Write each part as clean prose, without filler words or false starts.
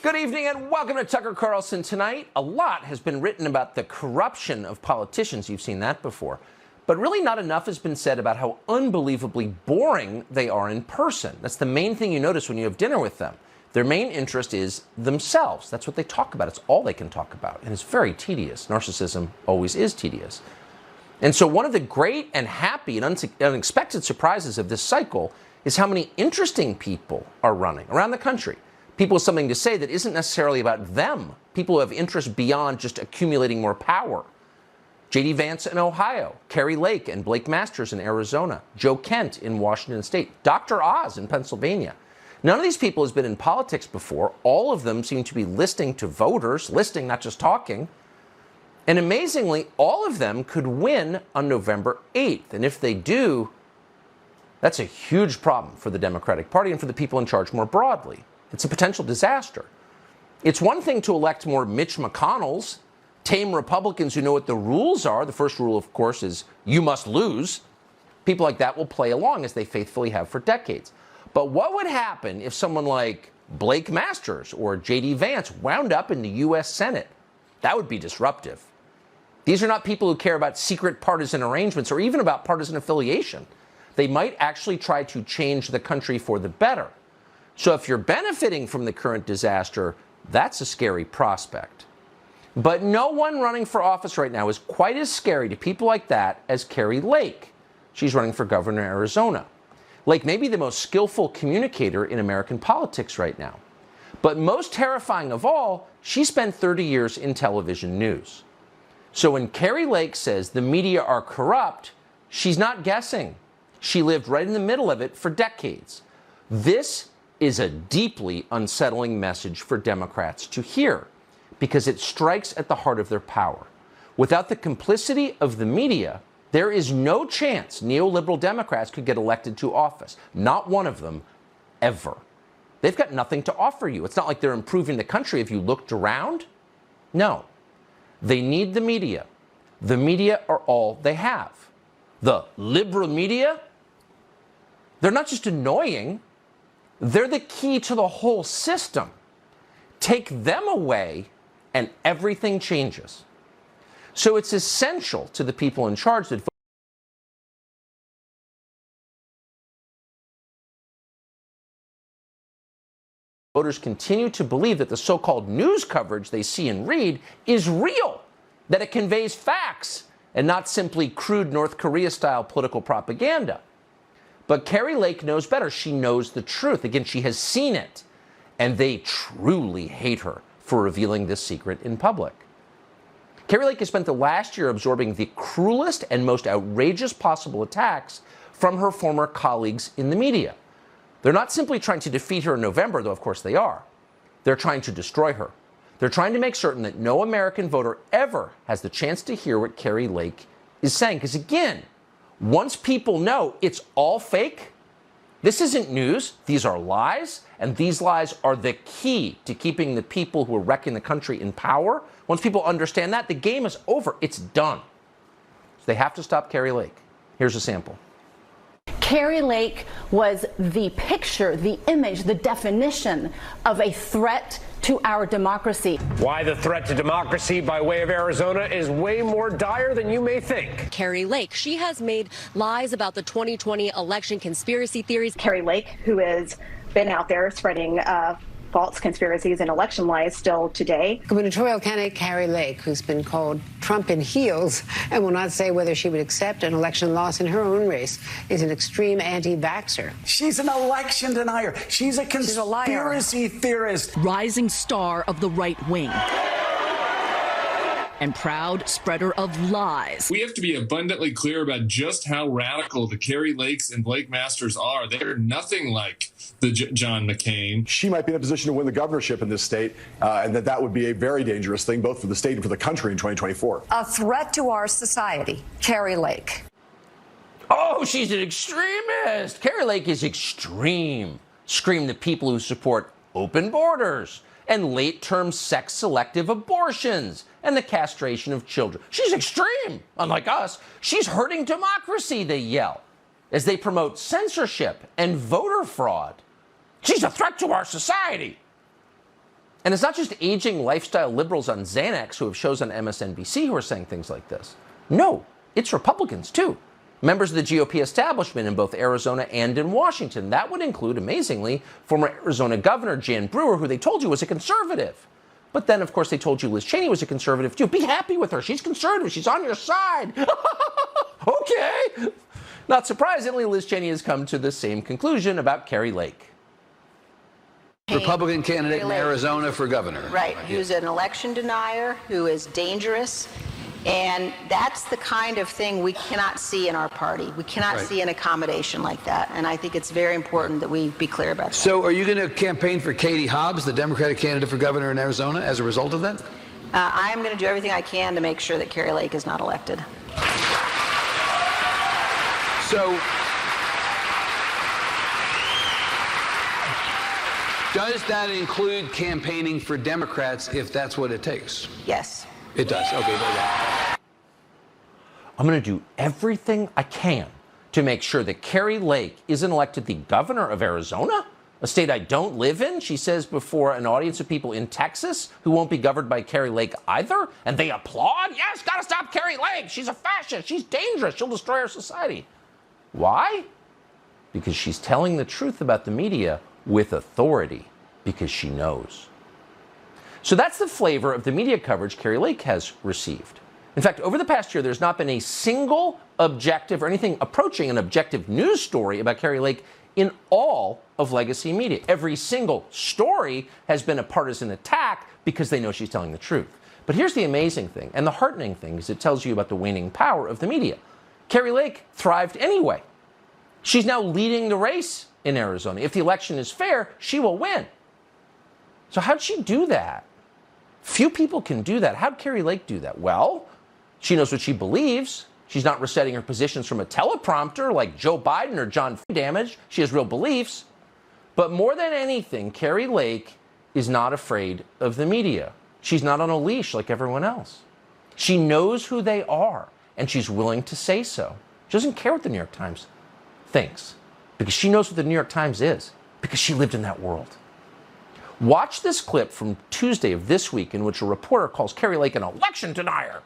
Good evening and welcome to Tucker Carlson Tonight. A lot has been written about the corruption of politicians. You've seen that before. But really not enough has been said about how unbelievably boring they are in person. That's the main thing you notice when you have dinner with them. Their main interest is themselves. That's what they talk about. It's all they can talk about. And it's very tedious. Narcissism always is tedious. And so one of the great and happy and unexpected surprises of this cycle is how many interesting people are running around the country. People with something to say that isn't necessarily about them. People who have interest beyond just accumulating more power. J.D. Vance in Ohio, Kari Lake and Blake Masters in Arizona, Joe Kent in Washington State, Dr. Oz in Pennsylvania. None of these people has been in politics before. All of them seem to be listening to voters, listening, not just talking. And amazingly, all of them could win on November 8th. And if they do, that's a huge problem for the Democratic Party and for the people in charge more broadly. It's a potential disaster. It's one thing to elect more Mitch McConnells, tame Republicans who know what the rules are. The first rule, of course, is you must lose. People like that will play along, as they faithfully have for decades. But what would happen if someone like Blake Masters or J.D. Vance wound up in the U.S. Senate? That would be disruptive. These are not people who care about secret partisan arrangements or even about partisan affiliation. They might actually try to change the country for the better. So if you're benefiting from the current disaster, that's a scary prospect. But no one running for office right now is quite as scary to people like that as Kari Lake. She's running for governor of Arizona. Lake may be the most skillful communicator in American politics right now. But most terrifying of all, she spent 30 years in television news. So when Kari Lake says the media are corrupt, she's not guessing. She lived right in the middle of it for decades. This is a deeply unsettling message for Democrats to hear because it strikes at the heart of their power. Without the complicity of the media, there is no chance neoliberal Democrats could get elected to office. Not one of them, ever. They've got nothing to offer you. It's not like they're improving the country if you looked around. No. They need the media. The media are all they have. The liberal media, they're not just annoying. They're the key to the whole system. Take them away and everything changes. So it's essential to the people in charge that voters continue to believe that the so-called news coverage they see and read is real, that it conveys facts and not simply crude North Korea-style political propaganda. But Kari Lake knows better. She knows the truth. Again, she has seen it. And they truly hate her for revealing this secret in public. Kari Lake has spent the last year absorbing the cruelest and most outrageous possible attacks from her former colleagues in the media. They're not simply trying to defeat her in November, though of course they are. They're trying to destroy her. They're trying to make certain that no American voter ever has the chance to hear what Kari Lake is saying. Because again, once people know it's all fake, this isn't news, these are lies, and these lies are the key to keeping the people who are wrecking the country in power. Once people understand that, the game is over. It's done. So they have to stop Kari Lake. Here's a sample. Kari Lake was the picture, the image, the definition of a threat to our democracy. Why the threat to democracy by way of Arizona is way more dire than you may think. Kari Lake, she has made lies about the 2020 election conspiracy theories. Kari Lake, who has been out there spreading false conspiracies and election lies still today. Gubernatorial candidate Kari Lake, who's been called Trump in heels and will not say whether she would accept an election loss in her own race, is an extreme anti-vaxxer. She's an election denier. She's a conspiracy theorist. Rising star of the right wing. And proud spreader of lies. We have to be abundantly clear about just how radical the Kari Lakes and Blake Masters are. They're nothing like the John McCain. She might be in a position to win the governorship in this state, and that would be a very dangerous thing, both for the state and for the country in 2024. A threat to our society, Kari Lake. Oh, she's an extremist. Kari Lake is extreme. Scream the people who support open borders and late-term sex-selective abortions and the castration of children. She's extreme. Unlike us, she's hurting democracy, they yell, as they promote censorship and voter fraud. She's a threat to our society. And it's not just aging lifestyle liberals on Xanax who have shows on MSNBC who are saying things like this. No, it's Republicans, too. Members of the GOP establishment in both Arizona and in Washington. That would include, amazingly, former Arizona Governor Jan Brewer, who they told you was a conservative. But then, of course, they told you Liz Cheney was a conservative, too. Be happy with her. She's conservative. She's on your side. Okay. Not surprisingly, Liz Cheney has come to the same conclusion about Carrie Lake. Republican candidate in Arizona for governor. Right, who's an election denier, who is dangerous. And that's the kind of thing we cannot see in our party. We cannot see an accommodation like that. And I think it's very important that we be clear about that. So are you going to campaign for Katie Hobbs, the Democratic candidate for governor in Arizona, as a result of that? I am going to do everything I can to make sure that Carrie Lake is not elected. So does that include campaigning for Democrats if that's what it takes? Yes. It does. Okay. I'm going to do everything I can to make sure that Carrie Lake isn't elected the governor of Arizona, a state I don't live in, she says before an audience of people in Texas who won't be governed by Carrie Lake either. And they applaud. Yes, got to stop Carrie Lake. She's a fascist. She's dangerous. She'll destroy our society. Why? Because she's telling the truth about the media with authority, because she knows. So that's the flavor of the media coverage Carrie Lake has received. In fact, over the past year, there's not been a single objective or anything approaching an objective news story about Carrie Lake in all of legacy media. Every single story has been a partisan attack because they know she's telling the truth. But here's the amazing thing, and the heartening thing, is it tells you about the waning power of the media. Carrie Lake thrived anyway. She's now leading the race in Arizona. If the election is fair, she will win. So how'd she do that? Few people can do that. How'd Carrie Lake do that? Well, she knows what she believes. She's not reciting her positions from a teleprompter like Joe Biden or John Damage. She has real beliefs. But more than anything, Carrie Lake is not afraid of the media. She's not on a leash like everyone else. She knows who they are, and she's willing to say so. She doesn't care what the New York Times thinks, because she knows what the New York Times is, because she lived in that world. Watch this clip from Tuesday of this week in which a reporter calls Carrie Lake an election denier.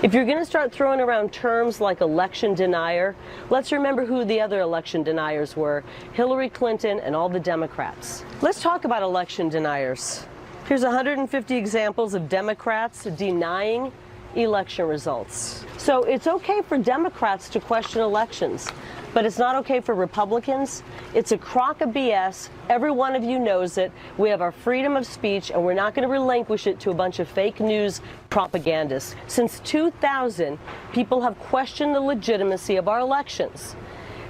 If you're going to start throwing around terms like election denier, let's remember who the other election deniers were: Hillary Clinton and all the Democrats. Let's talk about election deniers. Here's 150 examples of Democrats denying election results. So it's okay for Democrats to question elections, but it's not okay for Republicans. It's a crock of BS. Every one of you knows it. We have our freedom of speech, and we're not going to relinquish it to a bunch of fake news propagandists. Since 2000, people have questioned the legitimacy of our elections.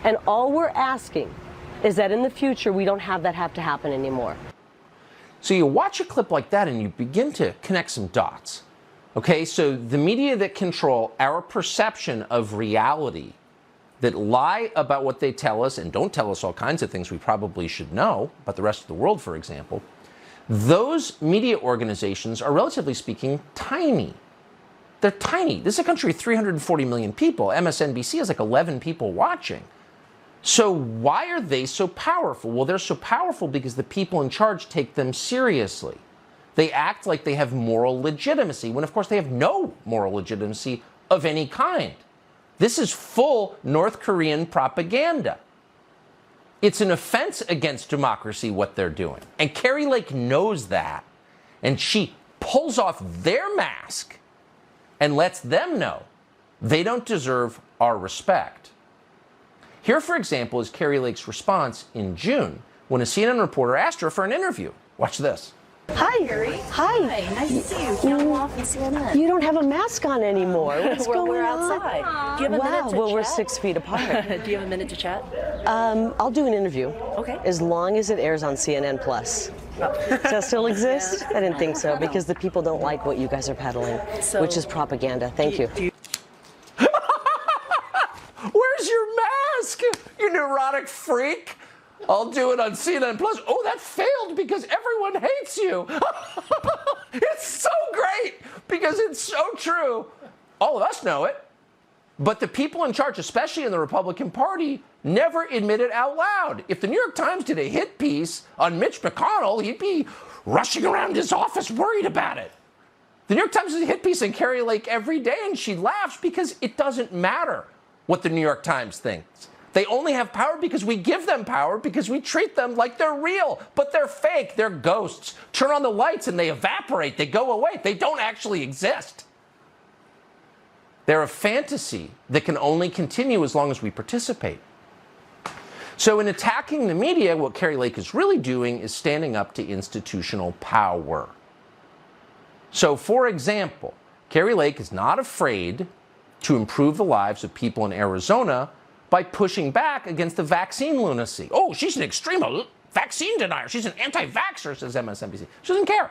And all we're asking is that in the future, we don't have to happen anymore. So you watch a clip like that and you begin to connect some dots. Okay, so the media that control our perception of reality, that lie about what they tell us and don't tell us all kinds of things we probably should know about the rest of the world, for example, those media organizations are, relatively speaking, tiny. They're tiny. This is a country of 340 million people. MSNBC has like 11 people watching. So why are they so powerful? Well, they're so powerful because the people in charge take them seriously. They act like they have moral legitimacy, when of course they have no moral legitimacy of any kind. This is full North Korean propaganda. It's an offense against democracy, what they're doing. And Carrie Lake knows that. And she pulls off their mask and lets them know they don't deserve our respect. Here, for example, is Carrie Lake's response in June when a CNN reporter asked her for an interview. Watch this. Hi. Carrie. Hi. Nice to see you. Come off and CNN. You don't have a mask on anymore. What's going we're on? outside. Do you have a minute to well, chat? we're 6 feet apart. Do you have a minute to chat? I'll do an interview. Okay. As long as it airs on CNN Plus. Does that still exist? I didn't think so, because the people don't like what you guys are peddling, which is propaganda. Thank you. Where's your mask, you neurotic freak? I'll do it on CNN Plus. Oh, that failed because everyone hates you. It's so great because it's so true. All of us know it. But the people in charge, especially in the Republican Party, never admit it out loud. If the New York Times did a hit piece on Mitch McConnell, he'd be rushing around his office worried about it. The New York Times has a hit piece on Carrie Lake every day, and she laughs because it doesn't matter what the New York Times thinks. They only have power because we give them power, because we treat them like they're real, but they're fake. They're ghosts. Turn on the lights and they evaporate. They go away. They don't actually exist. They're a fantasy that can only continue as long as we participate. So in attacking the media, what Carrie Lake is really doing is standing up to institutional power. So, for example, Carrie Lake is not afraid to improve the lives of people in Arizona by pushing back against the vaccine lunacy. Oh, she's an extreme vaccine denier. She's an anti-vaxxer, says MSNBC. She doesn't care.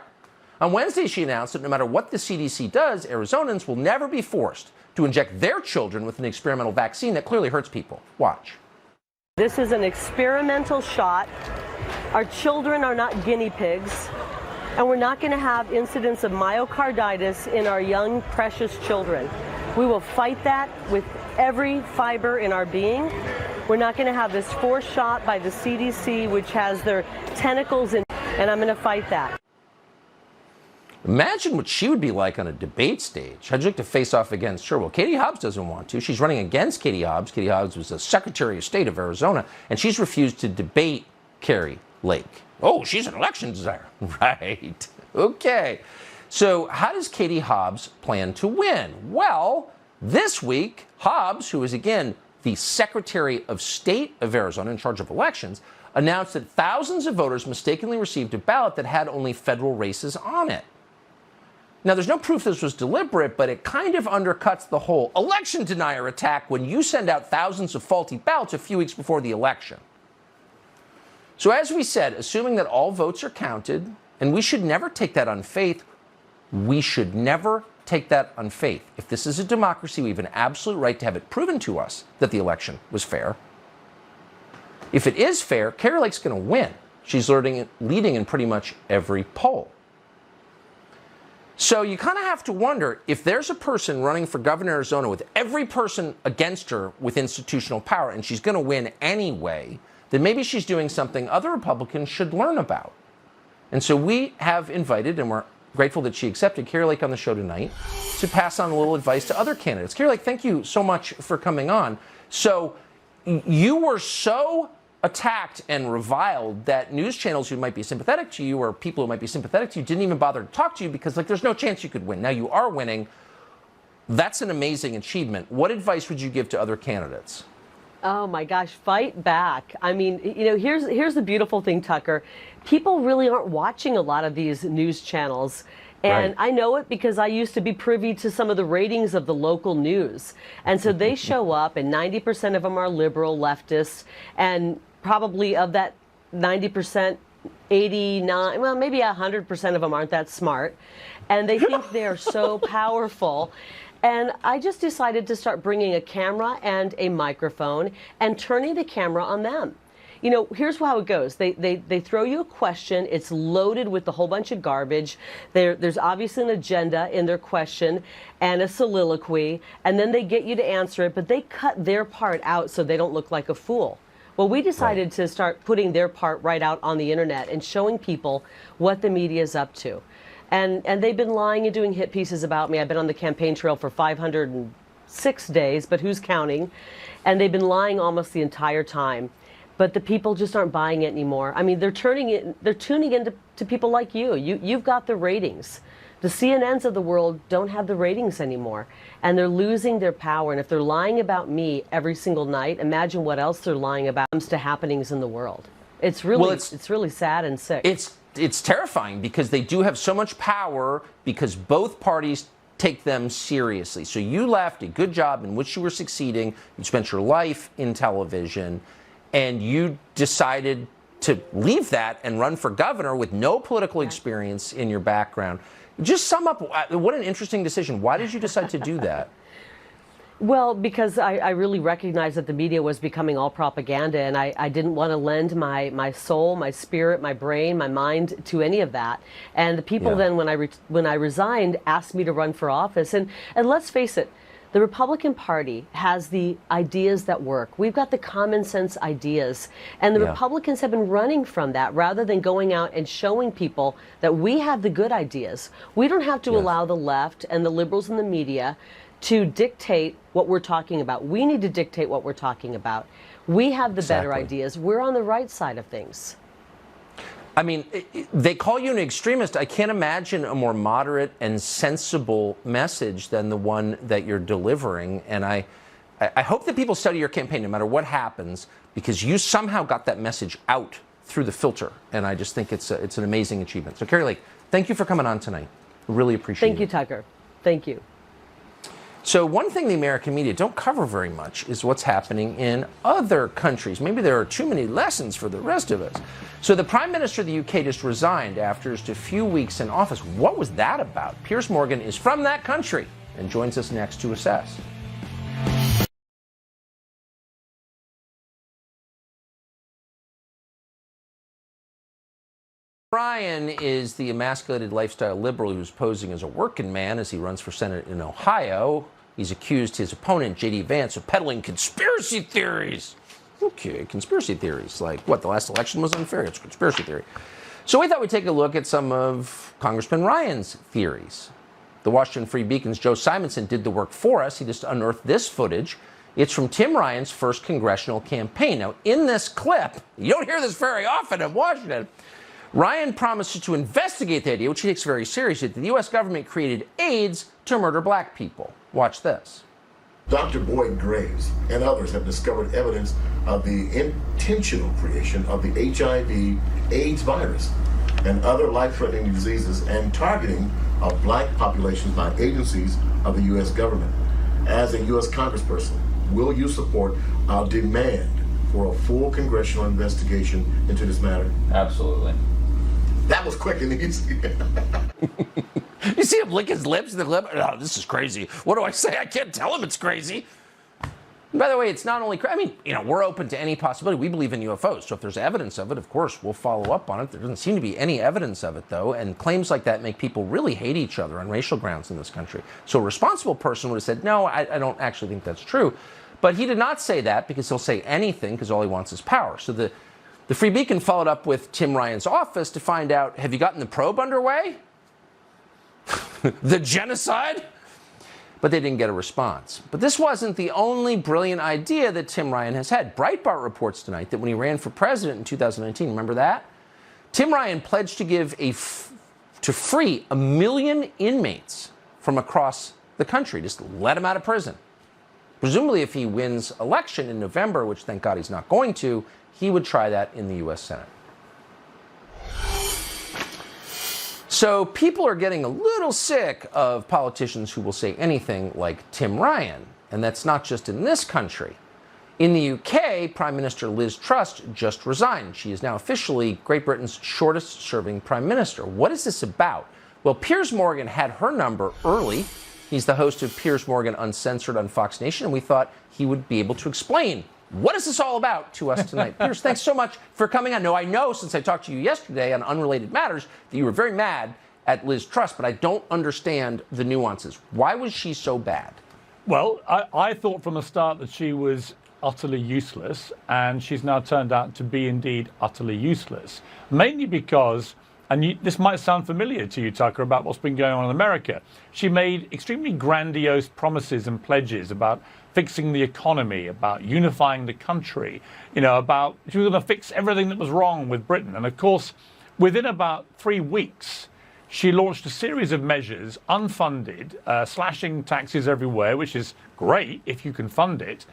On Wednesday, she announced that no matter what the CDC does, Arizonans will never be forced to inject their children with an experimental vaccine that clearly hurts people. Watch. This is an experimental shot. Our children are not guinea pigs. And we're not going to have incidents of myocarditis in our young, precious children. We will fight that with every fiber in our being. We're not going to have this forced shot by the CDC, which has their tentacles in, and I'm going to fight that. Imagine what she would be like on a debate stage. How'd you like to face off against her? Well, Katie Hobbs doesn't want to. She's running against Katie Hobbs. Katie Hobbs was the Secretary of State of Arizona, and she's refused to debate Carrie Lake. Oh, she's an election desire. Right. Okay. So how does Katie Hobbs plan to win? Well, this week, Hobbs, who is again the Secretary of State of Arizona in charge of elections, announced that thousands of voters mistakenly received a ballot that had only federal races on it. Now, there's no proof this was deliberate, but it kind of undercuts the whole election denier attack when you send out thousands of faulty ballots a few weeks before the election. So as we said, assuming that all votes are counted, and we should never take that on faith, we should never take that on faith. If this is a democracy, we have an absolute right to have it proven to us that the election was fair. If it is fair, Carrie Lake's going to win. She's leading in pretty much every poll. So you kind of have to wonder, if there's a person running for governor of Arizona with every person against her with institutional power, and she's going to win anyway, then maybe she's doing something other Republicans should learn about. And so we have invited, and we're grateful that she accepted, Carrie Lake on the show tonight to pass on a little advice to other candidates. Carrie Lake, thank you so much for coming on. So you were so attacked and reviled that news channels who might be sympathetic to you, or people who might be sympathetic to you, didn't even bother to talk to you because, there's no chance you could win. Now you are winning. That's an amazing achievement. What advice would you give to other candidates? Oh my gosh, fight back. I mean, here's the beautiful thing, Tucker. People really aren't watching a lot of these news channels. And right. I know it because I used to be privy to some of the ratings of the local news. And so they show up, and 90% of them are liberal leftists. And probably of that 90%, 89, well, maybe 100% of them aren't that smart. And they think they're so powerful. And I just decided to start bringing a camera and a microphone and turning the camera on them. Here's how it goes. They throw you a question. It's loaded with a whole bunch of garbage. There's obviously an agenda in their question and a soliloquy, and then they get you to answer it, but they cut their part out so they don't look like a fool. Well, we decided to start putting their part right out on the internet and showing people what the media is up to. And they've been lying and doing hit pieces about me. I've been on the campaign trail for 506 days, but who's counting? And they've been lying almost the entire time. But the people just aren't buying it anymore. I mean, they're tuning in to people like you. You've got the ratings. The CNNs of the world don't have the ratings anymore, and they're losing their power. And if they're lying about me every single night, imagine what else they're lying about comes to happenings in the world. It's really it's really sad and sick. It's terrifying because they do have so much power because both parties take them seriously. So you left a good job in which you were succeeding. You spent your life in television, and you decided to leave that and run for governor with no political experience in your background. Just sum up, what an interesting decision. Why did you decide to do that? Well, because I really recognized that the media was becoming all propaganda, and I didn't want to lend my soul, my spirit, my brain, my mind to any of that. And the people then, when I resigned, asked me to run for office. And let's face it, The Republican Party has the ideas that work. We've got the common sense ideas. And the Republicans have been running from that rather than going out and showing people that we have the good ideas. We don't have to allow the left and the liberals in the media to dictate what we're talking about. We need to dictate what we're talking about. We have the better ideas. We're on the right side of things. I mean, they call you an extremist. I can't imagine a more moderate and sensible message than the one that you're delivering. And I hope that people study your campaign no matter what happens, because you somehow got that message out through the filter. And I just think it's an amazing achievement. So, Carrie Lake, thank you for coming on tonight. Really appreciate it. Thank you, Tucker. Thank you. So one thing the American media don't cover very much is what's happening in other countries. Maybe there are too many lessons for the rest of us. So the Prime Minister of the UK just resigned after just a few weeks in office. What was that about? Piers Morgan is from that country and joins us next to assess. Ryan is the emasculated lifestyle liberal who's posing as a working man as he runs for Senate in Ohio. He's accused his opponent, J.D. Vance, of peddling conspiracy theories. Okay, conspiracy theories. Like, what, the last election was unfair? It's a conspiracy theory. So we thought we'd take a look at some of Congressman Ryan's theories. The Washington Free Beacon's Joe Simonson did the work for us. He just unearthed this footage. It's from Tim Ryan's first congressional campaign. Now, in this clip, you don't hear this very often in Washington, Ryan promises to investigate the idea, which he takes very seriously, that the U.S. government created AIDS to murder black people. Watch this. Dr. Boyd Graves and others have discovered evidence of the intentional creation of the HIV/AIDS virus and other life-threatening diseases and targeting of black populations by agencies of the U.S. government. As a U.S. congressperson, will you support our demand for a full congressional investigation into this matter? Absolutely. That was quick and easy. You see him lick his lips and the lip. Oh, this is crazy. What do I say? I can't tell him it's crazy. And by the way, it's not only I mean, we're open to any possibility. We believe in UFOs. So if there's evidence of it, of course, we'll follow up on it. There doesn't seem to be any evidence of it, though. And claims like that make people really hate each other on racial grounds in this country. So a responsible person would have said, no, I don't actually think that's true. But he did not say that because he'll say anything because all he wants is power. So the Free Beacon followed up with Tim Ryan's office to find out, have you gotten the probe underway? The genocide? But they didn't get a response. But this wasn't the only brilliant idea that Tim Ryan has had. Breitbart reports tonight that when he ran for president in 2019, remember that? Tim Ryan pledged to free 1 million inmates from across the country, just let them out of prison. Presumably, if he wins election in November, which thank God he's not going to, he would try that in the U.S. Senate. So people are getting a little sick of politicians who will say anything like Tim Ryan. And that's not just in this country. In the UK, Prime Minister Liz Truss just resigned. She is now officially Great Britain's shortest serving prime minister. What is this about? Well, Piers Morgan had her number early. He's the host of Piers Morgan Uncensored on Fox Nation, and we thought he would be able to explain what is this all about to us tonight. Piers, thanks so much for coming on. I know since I talked to you yesterday on unrelated matters that you were very mad at Liz Truss, but I don't understand the nuances. Why was she so bad? Well, I thought from the start that she was utterly useless, and she's now turned out to be indeed utterly useless, mainly because, and this might sound familiar to you, Tucker, about what's been going on in America. She made extremely grandiose promises and pledges about fixing the economy, about unifying the country, about she was going to fix everything that was wrong with Britain. And of course, within about 3 weeks, she launched a series of measures, unfunded, slashing taxes everywhere, which is great if you can fund it.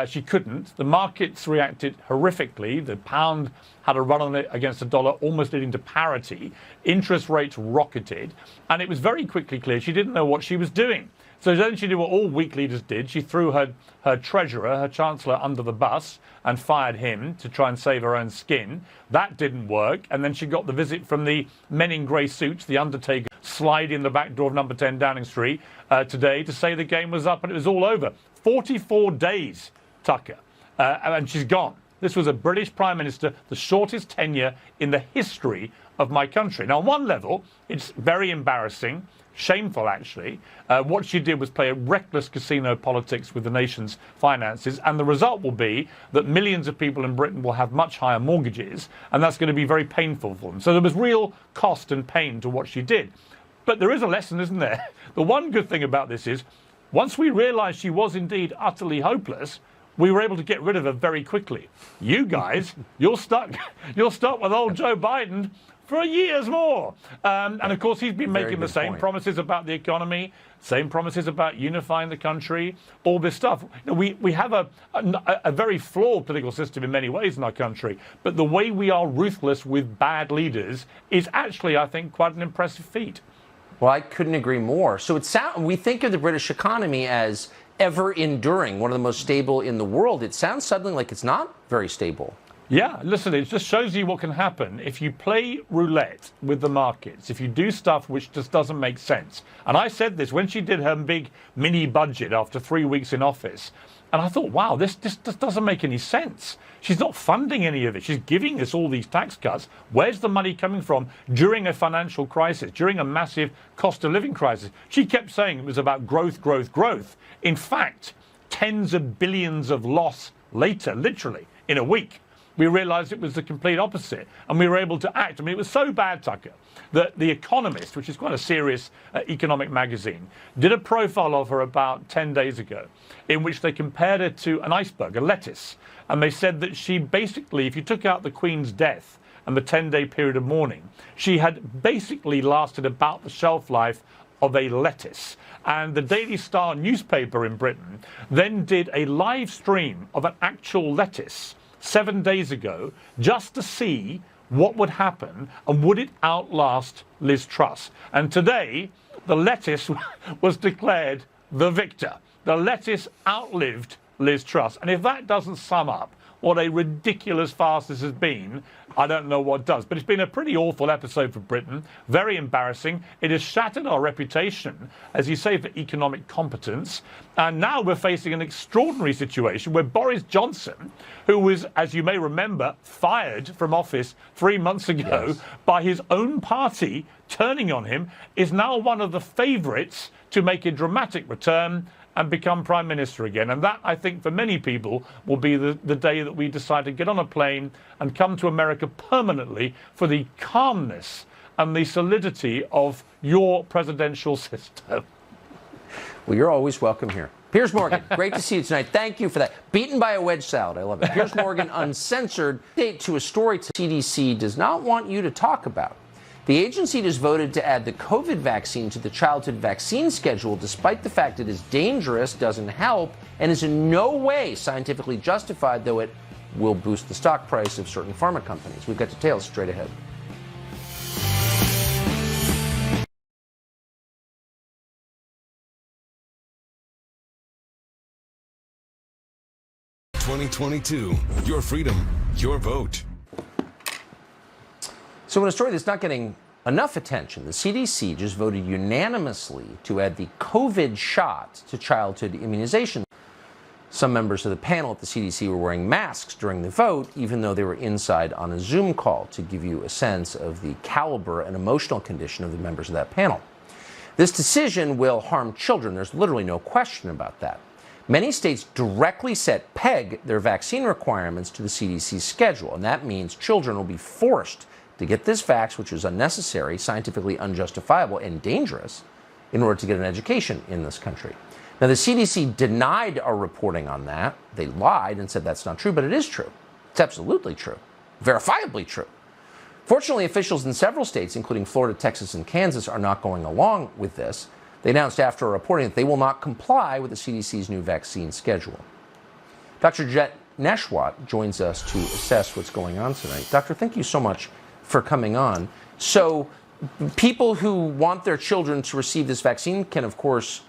She couldn't. The markets reacted horrifically. The pound had a run on it against the dollar, almost leading to parity. Interest rates rocketed. And it was very quickly clear she didn't know what she was doing. So then she did what all weak leaders did. She threw her treasurer, her chancellor, under the bus and fired him to try and save her own skin. That didn't work. And then she got the visit from the men in grey suits, the Undertaker, sliding the back door of number 10 Downing Street today to say the game was up and it was all over. 44 days, Tucker, and she's gone. This was a British Prime Minister, the shortest tenure in the history of my country. Now, on one level, it's very embarrassing, shameful actually. What she did was play a reckless casino politics with the nation's finances, and the result will be that millions of people in Britain will have much higher mortgages, and that's going to be very painful for them. So there was real cost and pain to what she did. But there is a lesson, isn't there? The one good thing about this is, once we realised she was indeed utterly hopeless, we were able to get rid of her very quickly. You guys, you're stuck with old Joe Biden for years more. And of course, he's been making the same promises about the economy, same promises about unifying the country, all this stuff. We have a very flawed political system in many ways in our country, but the way we are ruthless with bad leaders is actually, I think, quite an impressive feat. Well, I couldn't agree more. So we think of the British economy as ever enduring, one of the most stable in the world. It sounds suddenly like it's not very stable. Yeah, listen, it just shows you what can happen if you play roulette with the markets, if you do stuff which just doesn't make sense. And I said this when she did her big mini budget after 3 weeks in office. And I thought, wow, this just doesn't make any sense. She's not funding any of it. She's giving us all these tax cuts. Where's the money coming from during a financial crisis, during a massive cost of living crisis? She kept saying it was about growth, growth, growth. In fact, tens of billions of loss later, literally, in a week, we realised it was the complete opposite, and we were able to act. I mean, it was so bad, Tucker, that The Economist, which is quite a serious economic magazine, did a profile of her about 10 days ago, in which they compared her to an iceberg, a lettuce. And they said that she basically, if you took out the Queen's death and the 10-day period of mourning, she had basically lasted about the shelf life of a lettuce. And the Daily Star newspaper in Britain then did a live stream of an actual lettuce 7 days ago, just to see what would happen and would it outlast Liz Truss. And today, the lettuce was declared the victor. The lettuce outlived Liz Truss. And if that doesn't sum up what a ridiculous farce this has been, I don't know what does. But it's been a pretty awful episode for Britain, very embarrassing. It has shattered our reputation, as you say, for economic competence. And now we're facing an extraordinary situation where Boris Johnson, who was, as you may remember, fired from office 3 months ago by his own party turning on him, is now one of the favourites to make a dramatic return and become Prime Minister again. And that, I think, for many people, will be the day that we decide to get on a plane and come to America permanently for the calmness and the solidity of your presidential system. Well, you're always welcome here. Piers Morgan, great to see you tonight. Thank you for that. Beaten by a wedge salad. I love it. Piers Morgan, uncensored. Date to a story CDC does not want you to talk about. The agency just voted to add the COVID vaccine to the childhood vaccine schedule, despite the fact it is dangerous, doesn't help, and is in no way scientifically justified, though it will boost the stock price of certain pharma companies. We've got details straight ahead. $2022, your freedom, your vote. So in a story that's not getting enough attention, the CDC just voted unanimously to add the COVID shot to childhood immunization. Some members of the panel at the CDC were wearing masks during the vote, even though they were inside on a Zoom call, to give you a sense of the caliber and emotional condition of the members of that panel. This decision will harm children. There's literally no question about that. Many states directly peg their vaccine requirements to the CDC schedule, and that means children will be forced to get this vax, which is unnecessary, scientifically unjustifiable, and dangerous, in order to get an education in this country. Now, the CDC denied our reporting on that. They lied and said that's not true, but it is true. It's absolutely true, verifiably true. Fortunately, officials in several states, including Florida, Texas, and Kansas, are not going along with this. They announced after reporting that they will not comply with the CDC's new vaccine schedule. Dr. Jet Neshwat joins us to assess what's going on tonight. Doctor, thank you so much for coming on. So people who want their children to receive this vaccine can, of course,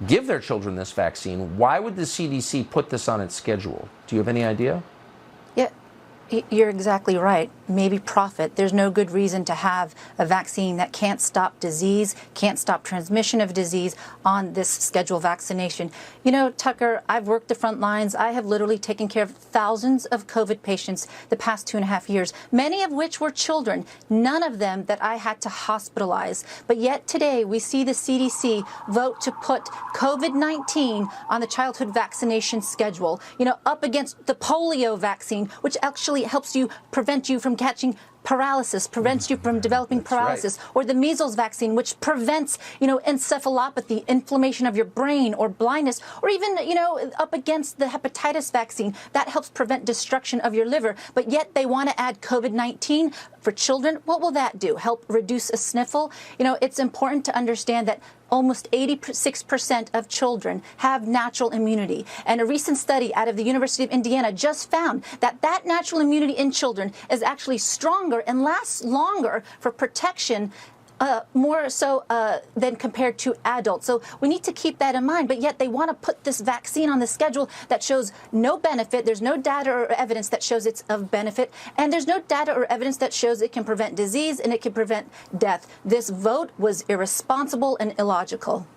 give their children this vaccine. Why would the CDC put this on its schedule? Do you have any idea? Yeah, you're exactly right. maybe profit. There's no good reason to have a vaccine that can't stop disease, can't stop transmission of disease on this scheduled vaccination. You know, Tucker, I've worked the front lines. I have literally taken care of thousands of COVID patients the past 2.5 years, many of which were children, none of them that I had to hospitalize. But yet today we see the CDC vote to put COVID-19 on the childhood vaccination schedule, you know, up against the polio vaccine, which actually helps you prevent you from catching paralysis, prevents you from developing paralysis, or the measles vaccine, which prevents, you know, encephalopathy, inflammation of your brain, or blindness, or even, you know, up against the hepatitis vaccine that helps prevent destruction of your liver. But yet they want to add COVID-19 for children. What will that do? Help reduce a sniffle? You know, it's important to understand that almost 86% of children have natural immunity. And a recent study out of the University of Indiana just found that that natural immunity in children is actually stronger and lasts longer for protection more so than compared to adults. So we need to keep that in mind. But yet they want to put this vaccine on the schedule that shows no benefit. There's no data or evidence that shows it's of benefit. And there's no data or evidence that shows it can prevent disease and it can prevent death. This vote was irresponsible and illogical.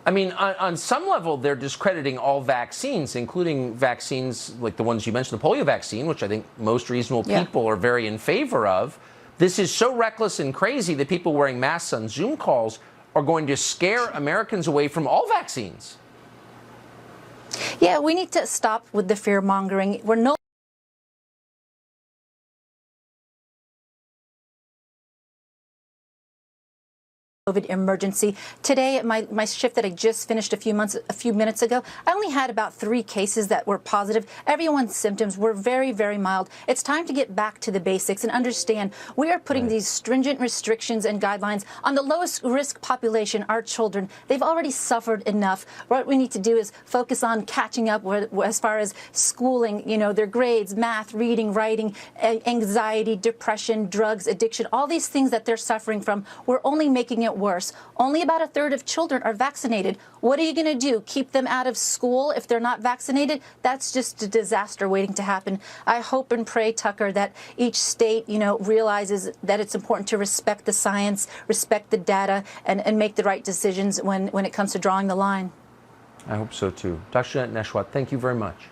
I mean, on some level, they're discrediting all vaccines, including vaccines like the ones you mentioned, the polio vaccine, which I think most reasonable people are very in favor of. This is so reckless and crazy that people wearing masks on Zoom calls are going to scare Americans away from all vaccines. Yeah, we need to stop with the fear mongering. We're no COVID emergency. Today, at my shift that I just finished a few minutes ago, I only had about 3 cases that were positive. Everyone's symptoms were very, very mild. It's time to get back to the basics and understand we are putting these stringent restrictions and guidelines on the lowest risk population, our children. They've already suffered enough. What we need to do is focus on catching up as far as schooling, you know, their grades, math, reading, writing, anxiety, depression, drugs, addiction, all these things that they're suffering from. We're only making it worse. Only about 1/3 of children are vaccinated. What are you going to do? Keep them out of school if they're not vaccinated? That's just a disaster waiting to happen. I hope and pray, Tucker, that each state, you know, realizes that it's important to respect the science, respect the data, and make the right decisions when it comes to drawing the line. I hope so, too. Dr. Jeanette Nesheiwat, thank you very much.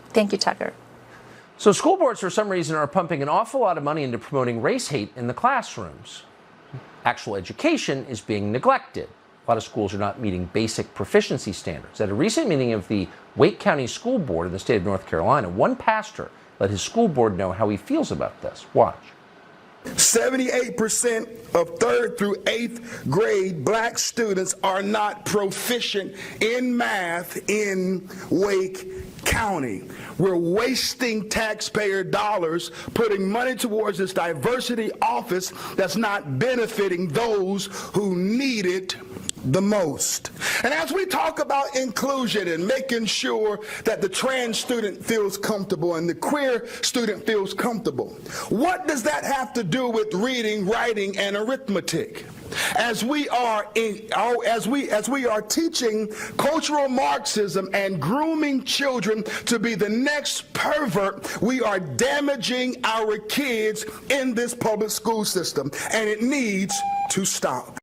Thank you, Tucker. So school boards, for some reason, are pumping an awful lot of money into promoting race hate in the classrooms. Actual education is being neglected. A lot of schools are not meeting basic proficiency standards. At a recent meeting of the Wake County School Board in the state of North Carolina, one pastor let his school board know how he feels about this. Watch. 78% of 3rd through 8th grade black students are not proficient in math in Wake County. We're wasting taxpayer dollars putting money towards this diversity office that's not benefiting those who need it the most. And as we talk about inclusion and making sure that the trans student feels comfortable and the queer student feels comfortable, what does that have to do with reading, writing, and arithmetic? As we are teaching cultural Marxism and grooming children to be the next pervert, we are damaging our kids in this public school system, and it needs to stop.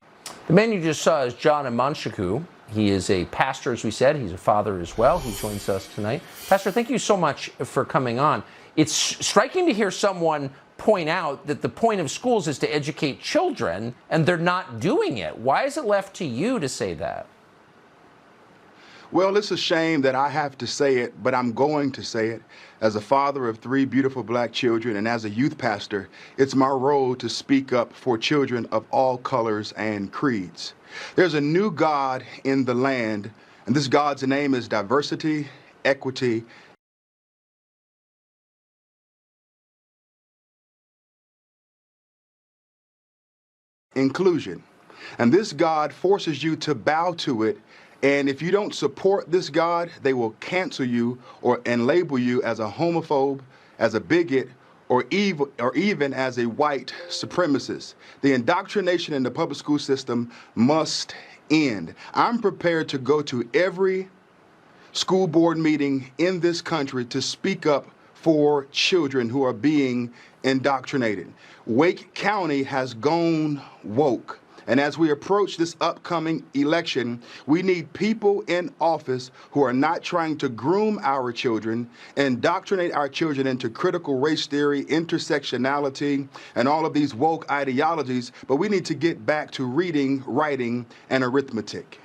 The man you just saw is John Amanchaku. He is a pastor, as we said. He's a father as well. He joins us tonight. Pastor, thank you so much for coming on. It's striking to hear someone point out that the point of schools is to educate children, and they're not doing it. Why is it left to you to say that? Well, it's a shame that I have to say it, but I'm going to say it. As a father of 3 beautiful black children and as a youth pastor, it's my role to speak up for children of all colors and creeds. There's a new God in the land, and this God's name is diversity, equity, inclusion. And this God forces you to bow to it. And if you don't support this God, they will cancel you and label you as a homophobe, as a bigot, or even as a white supremacist. The indoctrination in the public school system must end. I'm prepared to go to every school board meeting in this country to speak up for children who are being indoctrinated. Wake County has gone woke. And as we approach this upcoming election, we need people in office who are not trying to groom our children, indoctrinate our children into critical race theory, intersectionality, and all of these woke ideologies, but we need to get back to reading, writing, and arithmetic.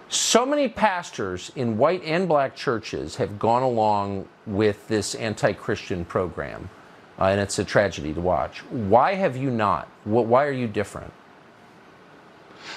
So many pastors in white and black churches have gone along with this anti-Christian program, and it's a tragedy to watch. Why have you not? Why are you different?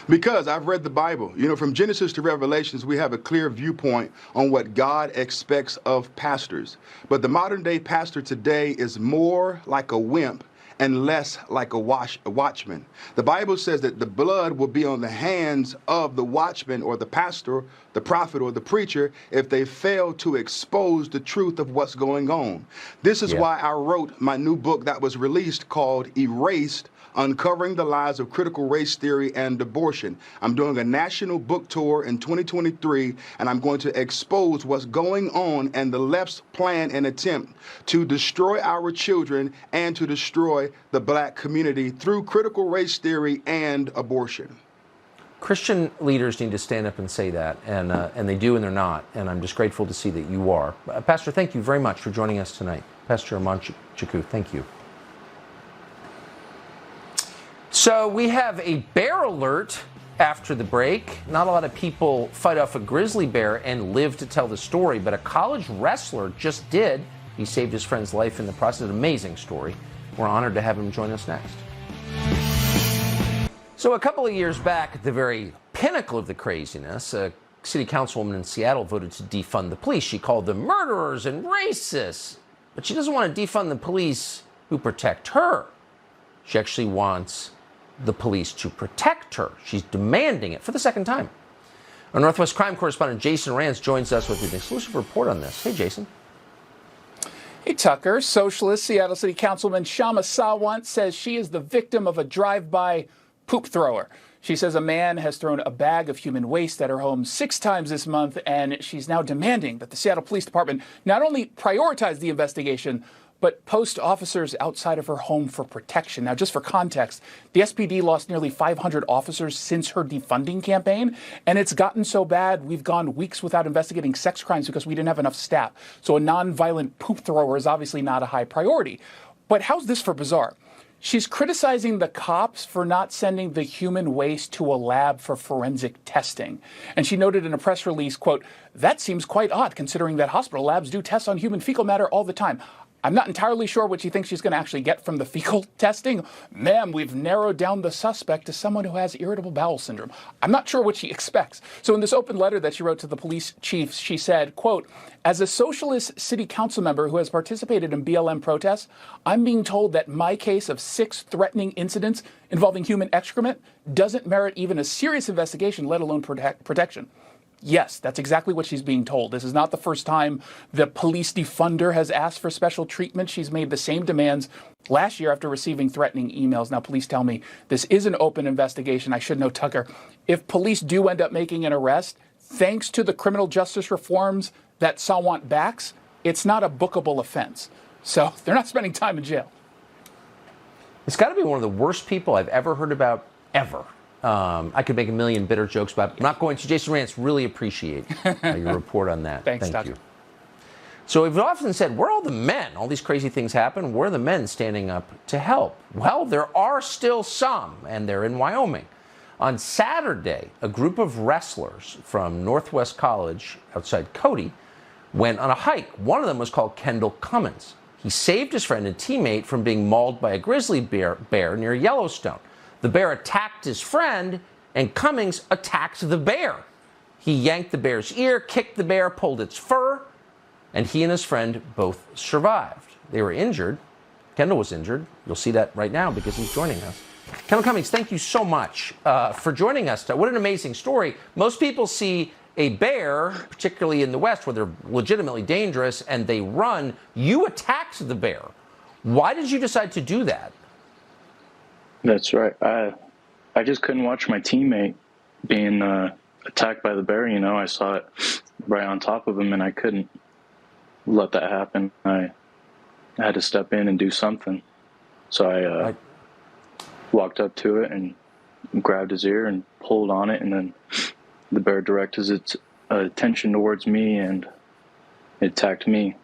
Because I've read the Bible. You know, from Genesis to Revelations, we have a clear viewpoint on what God expects of pastors. But the modern day pastor today is more like a wimp and less like a watchman. The Bible says that the blood will be on the hands of the watchman or the pastor, the prophet or the preacher if they fail to expose the truth of what's going on. This is why I wrote my new book that was released called Erased: Uncovering the Lies of Critical Race Theory and Abortion. I'm doing a national book tour in 2023, and I'm going to expose what's going on and the left's plan and attempt to destroy our children and to destroy the black community through critical race theory and abortion. Christian leaders need to stand up and say that, and they do and they're not, and I'm just grateful to see that you are. Pastor, thank you very much for joining us tonight. Pastor Armand Chikwu, thank you. So we have a bear alert after the break. Not a lot of people fight off a grizzly bear and live to tell the story, but a college wrestler just did. He saved his friend's life in the process. An amazing story. We're honored to have him join us next. So a couple of years back, at the very pinnacle of the craziness, a city councilwoman in Seattle voted to defund the police. She called them murderers and racists, but she doesn't want to defund the police who protect her. She actually wants the police to protect her. She's demanding it for the second time. Our Northwest crime correspondent Jason Rance joins us with an exclusive report on this. Hey, Jason. Hey, Tucker. Socialist Seattle City Councilman Shama Sawant says she is the victim of a drive-by poop thrower. She says a man has thrown a bag of human waste at her home 6 times this month, and she's now demanding that the Seattle Police Department not only prioritize the investigation, but post officers outside of her home for protection. Now, just for context, the SPD lost nearly 500 officers since her defunding campaign, and it's gotten so bad we've gone weeks without investigating sex crimes because we didn't have enough staff. So a nonviolent poop thrower is obviously not a high priority. But how's this for bizarre? She's criticizing the cops for not sending the human waste to a lab for forensic testing. And she noted in a press release, quote, "That seems quite odd considering that hospital labs do tests on human fecal matter all the time. I'm not entirely sure what she thinks she's going to actually get from the fecal testing. Ma'am, we've narrowed down the suspect to someone who has irritable bowel syndrome." I'm not sure what she expects. So in this open letter that she wrote to the police chiefs, she said, quote, "As a socialist city council member who has participated in BLM protests, I'm being told that my case of 6 threatening incidents involving human excrement doesn't merit even a serious investigation, let alone protection." Yes, that's exactly what she's being told. This is not the first time the police defunder has asked for special treatment. She's made the same demands last year after receiving threatening emails. Now, police tell me this is an open investigation. I should know, Tucker, if police do end up making an arrest, thanks to the criminal justice reforms that Sawant backs, it's not a bookable offense. So they're not spending time in jail. It's got to be one of the worst people I've ever heard about, ever. I could make a million bitter jokes about it. I'm not going to. Jason Rance, really appreciate your report on that. Thanks, Thank you. So we've often said, where are all the men? All these crazy things happen. Where are the men standing up to help? Well, there are still some, and they're in Wyoming. On Saturday, a group of wrestlers from Northwest College outside Cody went on a hike. One of them was called Kendall Cummins. He saved his friend and teammate from being mauled by a grizzly bear near Yellowstone. The bear attacked his friend, and Cummings attacked the bear. He yanked the bear's ear, kicked the bear, pulled its fur, and he and his friend both survived. They were injured. Kendall was injured. You'll see that right now because he's joining us. Kendall Cummings, thank you so much for joining us. What an amazing story. Most people see a bear, particularly in the West, where they're legitimately dangerous, and they run. You attacked the bear. Why did you decide to do that? That's right. I just couldn't watch my teammate being attacked by the bear. You know, I saw it right on top of him, and I couldn't let that happen. I I had to step in and do something. So I walked up to it and grabbed his ear and pulled on it, and then the bear directed its attention towards me, and it attacked me.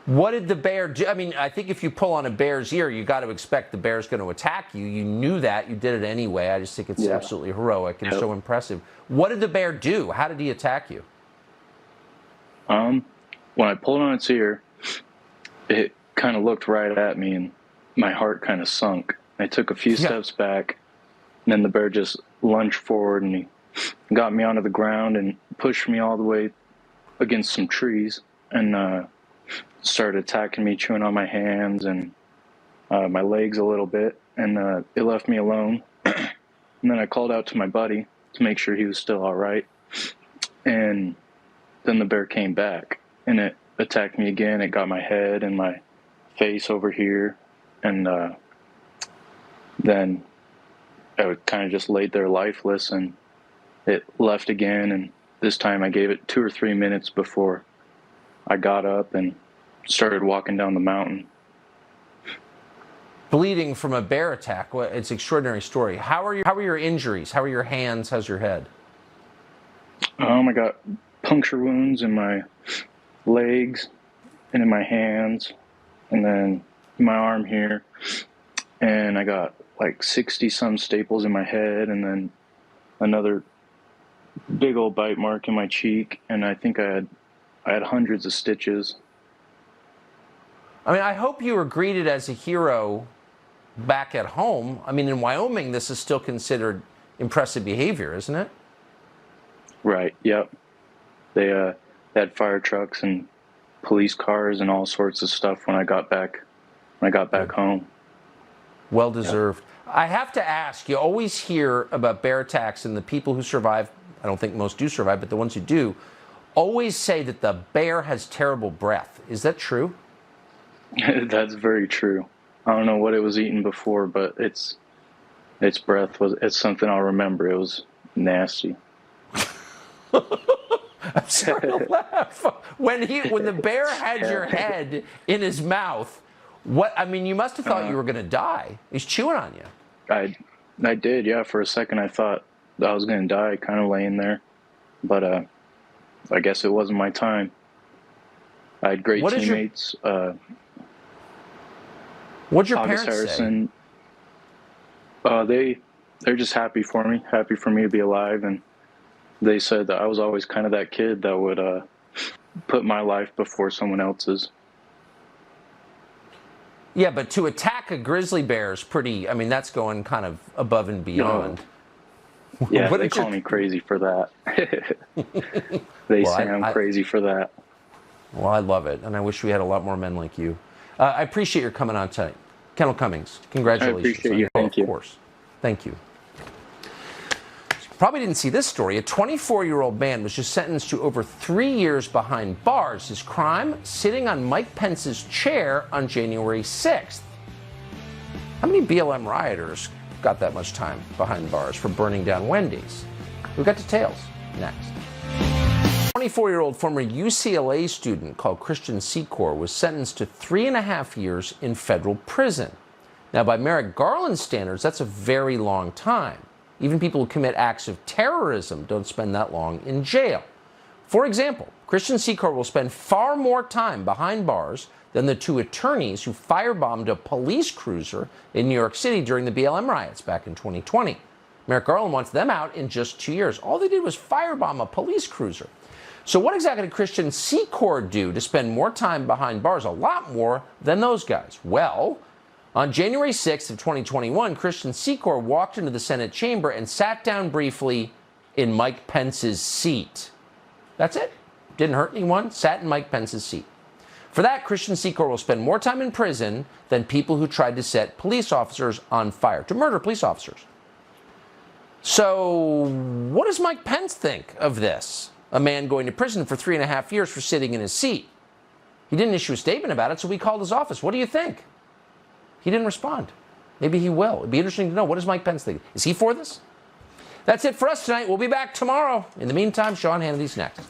What did the bear do? I mean, I think if you pull on a bear's ear, you got to expect the bear's going to attack you. You knew that. You did it anyway. I just think it's absolutely heroic and so impressive. What did the bear do? How did he attack you? When I pulled on its ear, it kind of looked right at me, and my heart kind of sunk. I took a few steps back, and then the bear just lunged forward, and he got me onto the ground and pushed me all the way against some trees, and started attacking me, chewing on my hands and my legs a little bit, and it left me alone. And then I called out to my buddy to make sure he was still all right, and then the bear came back, and it attacked me again. It got my head and my face over here, and then I kind of just laid there lifeless, and it left again, and this time I gave it 2 or 3 minutes before I got up and started walking down the mountain. Bleeding from a bear attack. Well, it's an extraordinary story. How are your injuries? How are your hands? How's your head? I got puncture wounds in my legs and in my hands, and then my arm here, and I got like 60-some staples in my head, and then another big old bite mark in my cheek, and I think I had hundreds of stitches. I mean, I hope you were greeted as a hero back at home. I mean, in Wyoming, this is still considered impressive behavior, isn't it? Right, yep. They had fire trucks and police cars and all sorts of stuff when I got back home. Well deserved. Yep. I have to ask, you always hear about bear attacks, and the people who survive, I don't think most do survive, but the ones who do, always say that the bear has terrible breath. Is that true? That's very true. I don't know what it was eating before, but its breath it's something I'll remember. It was nasty. I'm sorry to laugh. When the bear had your head in his mouth, you must have thought you were going to die. He's chewing on you. I did, yeah. For a second, I thought I was going to die, kind of laying there, but I guess it wasn't my time. I had great teammates. What'd your August parents Harrison, say? They're just happy for me to be alive, and they said that I was always kind of that kid that would put my life before someone else's. Yeah, but to attack a grizzly bear is pretty, I mean, that's going kind of above and beyond. No. Yeah, they call me crazy for that. They say I'm crazy for that. Well, I love it, and I wish we had a lot more men like you. I appreciate your coming on tonight. Kendall Cummings, congratulations. I appreciate you. Thank you. Of course. Thank you. Probably didn't see this story. A 24-year-old man was just sentenced to over 3 years behind bars. His crime, sitting on Mike Pence's chair on January 6th. How many BLM rioters got that much time behind bars for burning down Wendy's? We've got details next. 24-year-old former UCLA student called Christian Secor was sentenced to 3.5 years in federal prison. Now, by Merrick Garland standards, that's a very long time. Even people who commit acts of terrorism don't spend that long in jail. For example, Christian Secor will spend far more time behind bars than the 2 attorneys who firebombed a police cruiser in New York City during the BLM riots back in 2020. Merrick Garland wants them out in just 2 years. All they did was firebomb a police cruiser. So what exactly did Christian Secor do to spend more time behind bars, a lot more than those guys? Well, on January 6th of 2021, Christian Secor walked into the Senate chamber and sat down briefly in Mike Pence's seat. That's it. Didn't hurt anyone. Sat in Mike Pence's seat. For that, Christian Secor will spend more time in prison than people who tried to set police officers on fire, to murder police officers. So what does Mike Pence think of this? A man going to prison for 3.5 years for sitting in his seat. He didn't issue a statement about it, so we called his office. What do you think? He didn't respond. Maybe he will. It'd be interesting to know. What does Mike Pence think? Is he for this? That's it for us tonight. We'll be back tomorrow. In the meantime, Sean Hannity's next.